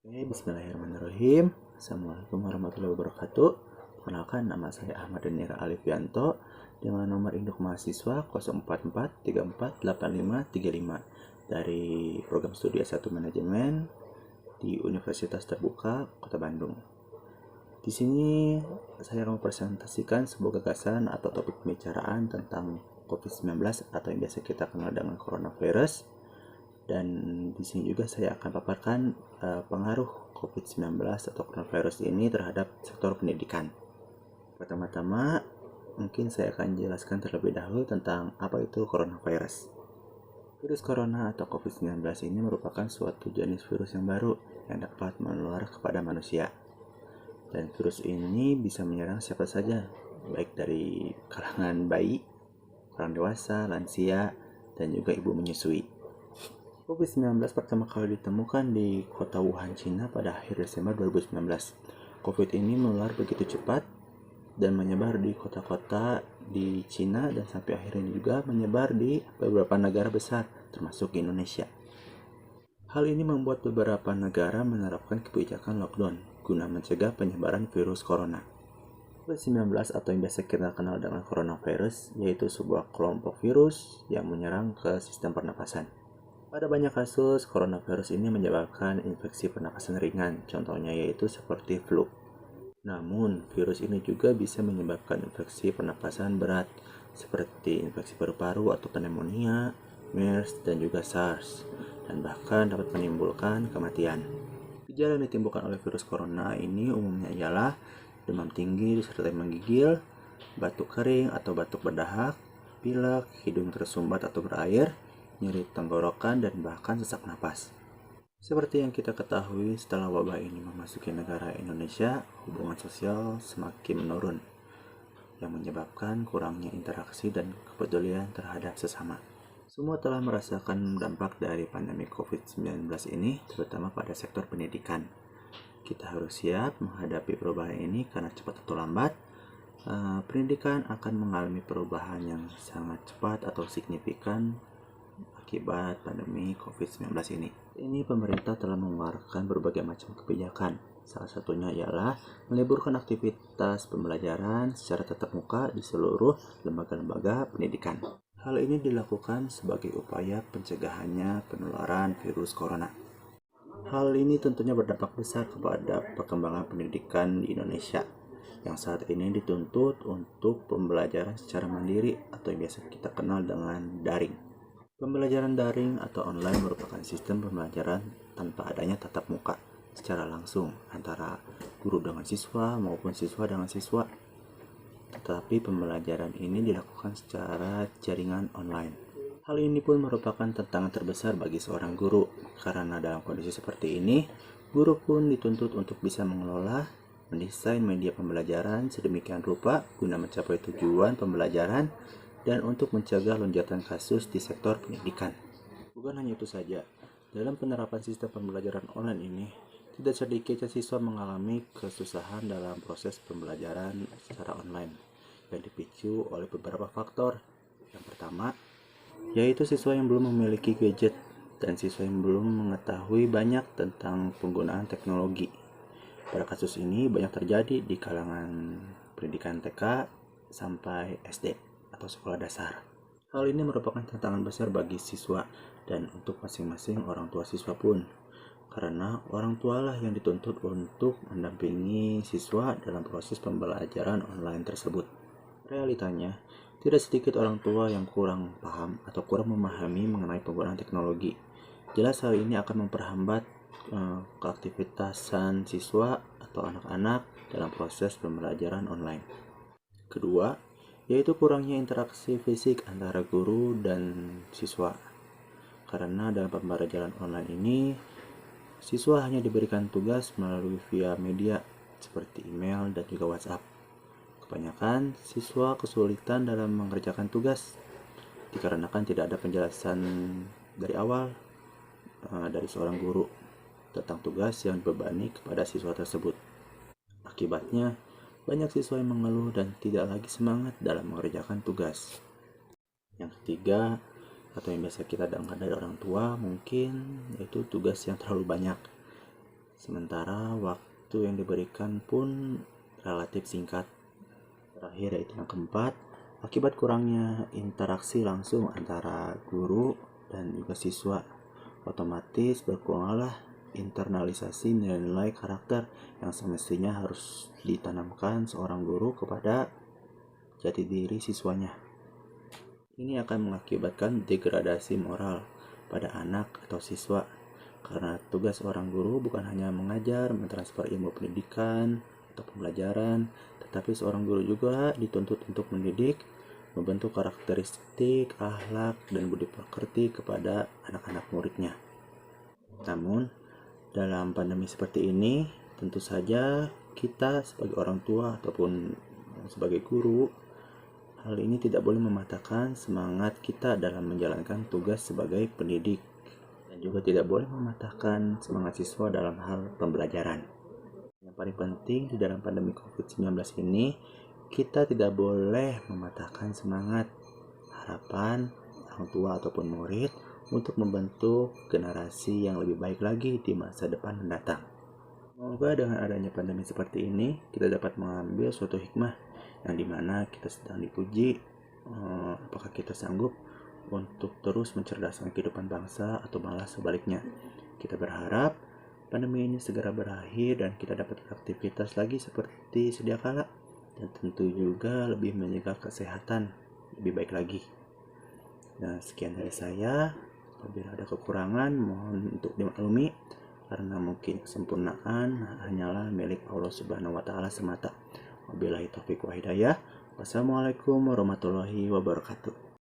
Oke, bismillahirrahmanirrahim. Assalamualaikum warahmatullahi wabarakatuh. Perkenalkan, nama saya Ahmad Danira Alifianto dengan nomor induk mahasiswa 044348535 dari program studi S1 Manajemen di Universitas Terbuka Kota Bandung. Di sini saya akan mempresentasikan sebuah gagasan atau topik pembicaraan tentang COVID-19 atau yang biasa kita kenal dengan coronavirus. Dan di sini juga saya akan paparkan pengaruh COVID-19 atau coronavirus ini terhadap sektor pendidikan. Pertama-tama, mungkin saya akan jelaskan terlebih dahulu tentang apa itu coronavirus. Virus corona atau COVID-19 ini merupakan suatu jenis virus yang baru yang dapat menular kepada manusia. Dan virus ini bisa menyerang siapa saja, baik dari kalangan bayi, orang dewasa, lansia, dan juga ibu menyusui. COVID-19 pertama kali ditemukan di kota Wuhan, Cina pada akhir Desember 2019. COVID ini menular begitu cepat dan menyebar di kota-kota di Cina dan sampai akhirnya juga menyebar di beberapa negara besar, termasuk Indonesia. Hal ini membuat beberapa negara menerapkan kebijakan lockdown guna mencegah penyebaran virus corona. COVID-19 atau yang biasa kita kenal dengan coronavirus yaitu sebuah kelompok virus yang menyerang ke sistem pernapasan. Pada banyak kasus, coronavirus ini menyebabkan infeksi pernapasan ringan, contohnya yaitu seperti flu. Namun, virus ini juga bisa menyebabkan infeksi pernapasan berat, seperti infeksi paru-paru atau pneumonia, MERS, dan juga SARS, dan bahkan dapat menimbulkan kematian. Gejala yang ditimbulkan oleh virus corona ini umumnya ialah demam tinggi disertai menggigil, batuk kering atau batuk berdahak, pilek, hidung tersumbat atau berair, nyeri tenggorokan, dan bahkan sesak napas. Seperti yang kita ketahui, setelah wabah ini memasuki negara Indonesia, hubungan sosial semakin menurun, yang menyebabkan kurangnya interaksi dan kepedulian terhadap sesama. Semua telah merasakan dampak dari pandemi COVID-19 ini, terutama pada sektor pendidikan. Kita harus siap menghadapi perubahan ini karena cepat atau lambat, pendidikan akan mengalami perubahan yang sangat cepat atau signifikan akibat pandemi COVID-19 ini. Pemerintah telah mengeluarkan berbagai macam kebijakan. Salah satunya ialah meliburkan aktivitas pembelajaran secara tatap muka di seluruh lembaga-lembaga pendidikan. Hal ini dilakukan sebagai upaya pencegahannya penularan virus corona. Hal ini tentunya berdampak besar kepada perkembangan pendidikan di Indonesia yang saat ini dituntut untuk pembelajaran secara mandiri atau yang biasa kita kenal dengan daring. Pembelajaran daring atau online merupakan sistem pembelajaran tanpa adanya tatap muka secara langsung antara guru dengan siswa maupun siswa dengan siswa. Tetapi pembelajaran ini dilakukan secara jaringan online. Hal ini pun merupakan tantangan terbesar bagi seorang guru karena dalam kondisi seperti ini, guru pun dituntut untuk bisa mengelola, mendesain media pembelajaran sedemikian rupa guna mencapai tujuan pembelajaran dan untuk mencegah lonjakan kasus di sektor pendidikan. Bukan hanya itu saja, dalam penerapan sistem pembelajaran online ini, tidak sedikit siswa mengalami kesusahan dalam proses pembelajaran secara online yang dipicu oleh beberapa faktor. Yang pertama, yaitu siswa yang belum memiliki gadget dan siswa yang belum mengetahui banyak tentang penggunaan teknologi. Pada kasus ini banyak terjadi di kalangan pendidikan TK sampai SD atau sekolah dasar. Hal ini merupakan tantangan besar bagi siswa dan untuk masing-masing orang tua siswa pun, karena orang tua lah yang dituntut untuk mendampingi siswa dalam proses pembelajaran online tersebut. Realitanya, tidak sedikit orang tua yang kurang paham atau kurang memahami mengenai penggunaan teknologi. Jelas hal ini akan memperhambat keaktivitasan siswa atau anak-anak dalam proses pembelajaran online. Kedua, yaitu kurangnya interaksi fisik antara guru dan siswa. Karena dalam pembelajaran online ini, siswa hanya diberikan tugas melalui via media seperti email dan juga WhatsApp. Kebanyakan siswa kesulitan dalam mengerjakan tugas dikarenakan tidak ada penjelasan dari awal dari seorang guru tentang tugas yang dibebani kepada siswa tersebut. Akibatnya, banyak siswa yang mengeluh dan tidak lagi semangat dalam mengerjakan tugas. Yang ketiga, atau yang biasa kita dengar dari orang tua mungkin yaitu tugas yang terlalu banyak. sementara waktu yang diberikan pun relatif singkat. Terakhir yaitu yang keempat, akibat kurangnya interaksi langsung antara guru dan juga siswa, otomatis berkuranglah internalisasi nilai-nilai karakter yang semestinya harus ditanamkan seorang guru kepada jati diri siswanya. Ini akan mengakibatkan degradasi moral pada anak atau siswa, karena tugas seorang guru bukan hanya mengajar, mentransfer ilmu pendidikan atau pembelajaran, tetapi seorang guru juga dituntut untuk mendidik, membentuk karakteristik, akhlak, dan budi pekerti kepada anak-anak muridnya. Namun, dalam pandemi seperti ini, tentu saja kita sebagai orang tua ataupun sebagai guru, hal ini tidak boleh mematahkan semangat kita dalam menjalankan tugas sebagai pendidik, dan juga tidak boleh mematahkan semangat siswa dalam hal pembelajaran. Yang paling penting di dalam pandemi COVID-19 ini, kita tidak boleh mematahkan semangat harapan orang tua ataupun murid untuk membentuk generasi yang lebih baik lagi di masa depan mendatang. Semoga dengan adanya pandemi seperti ini, kita dapat mengambil suatu hikmah yang dimana kita sedang diuji apakah kita sanggup untuk terus mencerdaskan kehidupan bangsa atau malah sebaliknya. Kita berharap pandemi ini segera berakhir dan kita dapat beraktivitas lagi seperti sedia kala, dan tentu juga lebih menjaga kesehatan lebih baik lagi. Nah, sekian dari saya. Apabila ada kekurangan, mohon untuk dimaklumi, karena mungkin kesempurnaan hanyalah milik Allah Subhanahu wa Ta'ala semata. Wabillahi taufiq wa hidayah. Wassalamualaikum warahmatullahi wabarakatuh.